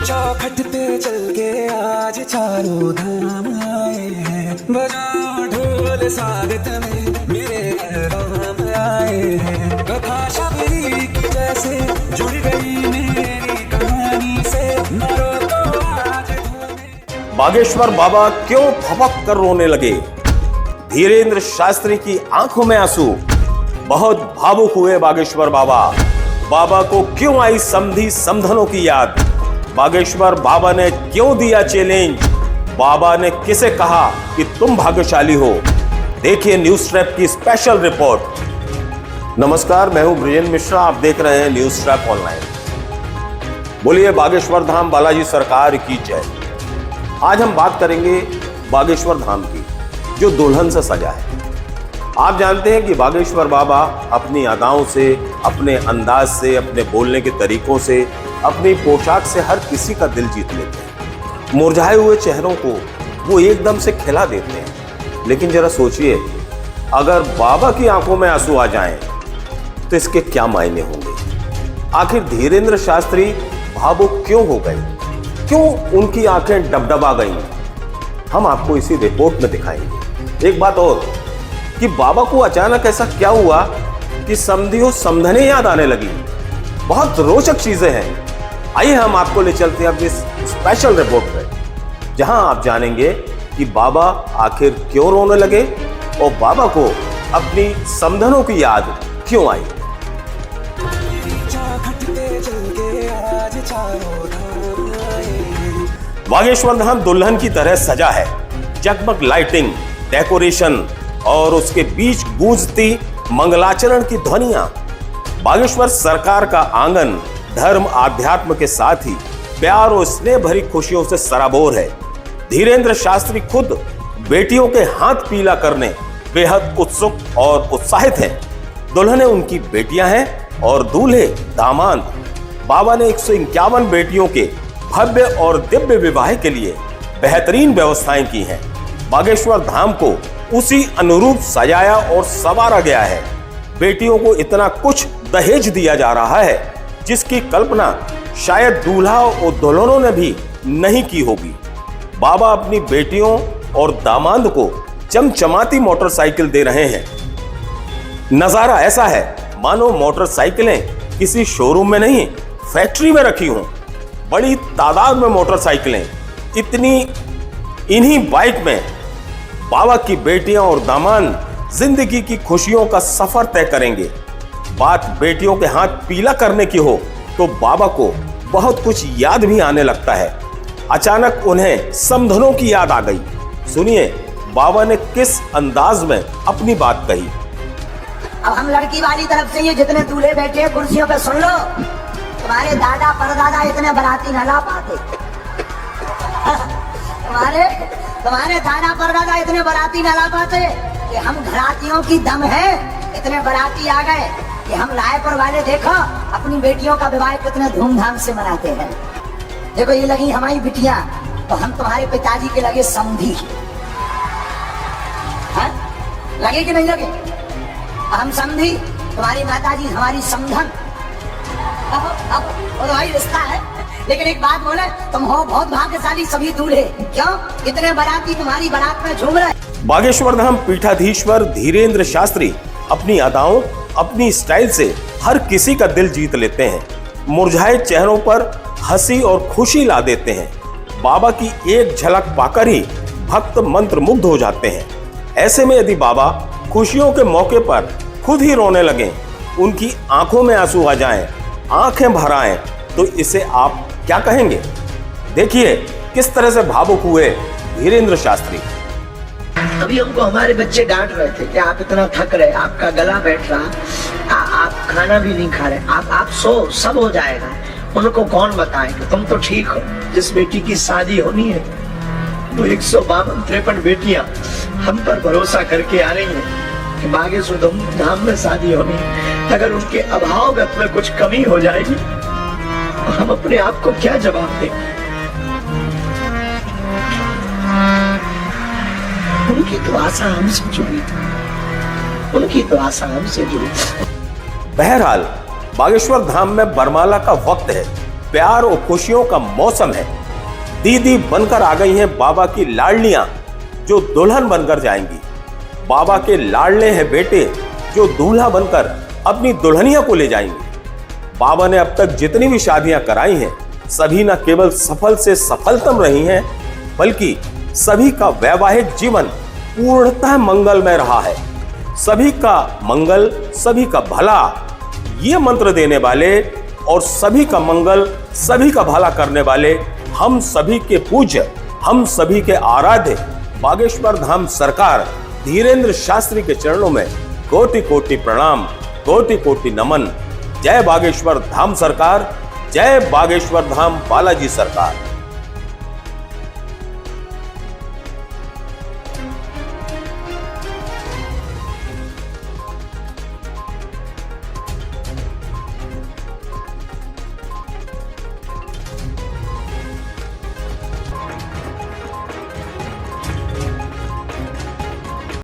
चौखट पे चल के आज चारों धाम आए हैं, बजाओ ढोल स्वागत में मेरे राम आए हैं। कथा शबरी की जैसे जुड़ गई मेरी कहानी से, मरो तो आज धूमें। बागेश्वर बाबा क्यों फपक कर रोने लगे? धीरेंद्र शास्त्री की आंखों में आंसू। बहुत भावुक हुए बागेश्वर बाबा। बाबा को क्यों आई समधी समधनों की याद? बागेश्वर बाबा ने क्यों दिया चैलेंज? बाबा ने किसे कहा कि तुम भाग्यशाली हो? देखिए न्यूज ट्रैप की स्पेशल रिपोर्ट। नमस्कार, मैं हूं ब्रिजेन मिश्रा, आप देख रहे हैं न्यूज ट्रैप ऑनलाइन। बोलिए बागेश्वर धाम बालाजी सरकार की जय। आज हम बात करेंगे बागेश्वर धाम की, जो दुल्हन से सजा है। आप जानते हैं कि बागेश्वर बाबा अपनी अदाओं से, अपने अंदाज से, अपने बोलने के तरीकों से, अपनी पोशाक से हर किसी का दिल जीत लेते हैं। मुरझाए हुए चेहरों को वो एकदम से खिला देते हैं। लेकिन जरा सोचिए, अगर बाबा की आंखों में आंसू आ जाएं, तो इसके क्या मायने होंगे? आखिर धीरेंद्र शास्त्री भावुक क्यों हो गए? क्यों उनकी आंखें डबडबा गईं? हम आपको इसी रिपोर्ट में दिखाएंगे। एक बात और कि बाबा को अचानक ऐसा क्या हुआ कि समधियों समधने याद आने लगी। बहुत रोचक चीजें हैं। आइए हम आपको ले चलते हैं अपनी स्पेशल रिपोर्ट पे, जहां आप जानेंगे कि बाबा आखिर क्यों रोने लगे और बाबा को अपनी समधनों की याद क्यों आई। बागेश्वर धाम दुल्हन की तरह सजा है। जगमग लाइटिंग, डेकोरेशन और उसके बीच गूंजती मंगलाचरण की ध्वनियां। बागेश्वर सरकार का आंगन धर्म आध्यात्म के साथ ही प्यार और स्नेह भरी खुशियों से सराबोर है। धीरेंद्र शास्त्री खुद बेटियों के हाथ पीला करने बेहद उत्सुक और उत्साहित हैं। दुल्हनें उनकी बेटियां हैं और दूल्हे दामाद। बाबा ने 151 बेटियों के भव्य और दिव्य विवाह के लिए बेहतरीन व्यवस्थाएं की हैं। बागेश्वर धाम को उसी अनुरूप सजाया और संवारा गया है। बेटियों को इतना कुछ दहेज दिया जा रहा है जिसकी कल्पना शायद दूल्हा और दुल्हनों ने भी नहीं की होगी। बाबा अपनी बेटियों और दामाद को चमचमाती मोटरसाइकिल दे रहे हैं। नजारा ऐसा है मानो मोटरसाइकिलें किसी शोरूम में नहीं, फैक्ट्री में रखी हों। बड़ी तादाद में मोटरसाइकिलें। इन्हीं बाइक में बाबा की बेटियां और दामाद जिंदगी की खुशियों का सफर तय करेंगे। बात बेटियों के हाथ पीला करने की हो तो बाबा को बहुत कुछ याद भी आने लगता है। अचानक उन्हें समधनों की याद आ गई। सुनिए बाबा ने किस अंदाज में अपनी बात कही। अब हम लड़की वाली तरफ से ये जितने दूल्हे बैठे हैं कुर्सियों पे सुन लो। तुम्हारे दादा परदादा इतने बाराती न ला पाते। तुम्हारे दादा परदादा इतने बाराती न ला पाते कि हम घरातियों की दम है। इतने बाराती आ गए कि हम रायपुर वाले देखो अपनी बेटियों का विवाह कितने धूमधाम से मनाते हैं। देखो ये लगी हमारी बिटियां, तो हम तुम्हारे पिताजी के लगे समधी। लगे कि नहीं लगे? हम समधी, तुम्हारी माताजी हमारी समधन। अब वही रिश्ता है। लेकिन एक बात बोले, तुम हो बहुत भाग्यशाली सभी दूल्हे। क्यों? इतने बाराती तुम्हारी बारात में झूम रहे। बागेश्वर धाम पीठाधीश्वर धीरेंद्र शास्त्री अपनी अदाओं, अपनी स्टाइल से हर किसी का दिल जीत लेते हैं। मुरझाए चेहरों पर हंसी और खुशी ला देते हैं। बाबा की एक झलक पाकर ही भक्त मंत्र मुग्ध हो जाते हैं। ऐसे में यदि बाबा खुशियों के मौके पर खुद ही रोने लगें, उनकी आंखों में आंसू आ जाएं, आंखें भर आएं, तो इसे आप क्या कहेंगे? देखिए किस तरह से भावुक हुए धीरेंद्र शास्त्री। अभी हमको हमारे बच्चे डांट रहे थे कि आप इतना थक रहे, आपका गला बैठ रहा, आप खाना भी नहीं खा रहे, आप सो, सब हो जाएगा। उनको कौन बताए कि तुम तो ठीक हो। जिस बेटी की शादी होनी है वो 152-53 बेटियां हम पर भरोसा करके आ रही हैं कि बागेश्वर धाम में शादी होनी है। अगर उनके अभावगत में कुछ कमी हो जाएगी तो हम अपने आप को क्या जवाब देंगे? उनकी तो आशा हमसे जुड़ी, उनकी तो आशा हमसे जुड़ी। बहरहाल बागेश्वर धाम में बरमाला का वक्त है। प्यार और खुशियों का मौसम है। दीदी बनकर आ गई हैं बाबा की लाडलियां, जो दुल्हन बनकर जाएंगी। बाबा के लाडले हैं बेटे, जो दूल्हा बनकर अपनी दुल्हनिया को ले जाएंगे। बाबा ने अब तक जितनी भी शादियां कराई हैं, सभी न केवल सफल से सफलतम रही हैं, बल्कि सभी का वैवाहिक जीवन पूर्णतः मंगलमय रहा है। सभी का मंगल, सभी का भला, ये मंत्र देने वाले और सभी का मंगल, सभी का भला करने वाले हम सभी के पूज्य, हम सभी के आराध्य बागेश्वर धाम सरकार धीरेन्द्र शास्त्री के चरणों में कोटि कोटि प्रणाम, कोटि कोटि नमन। जय बागेश्वर धाम सरकार, जय बागेश्वर धाम बालाजी सरकार।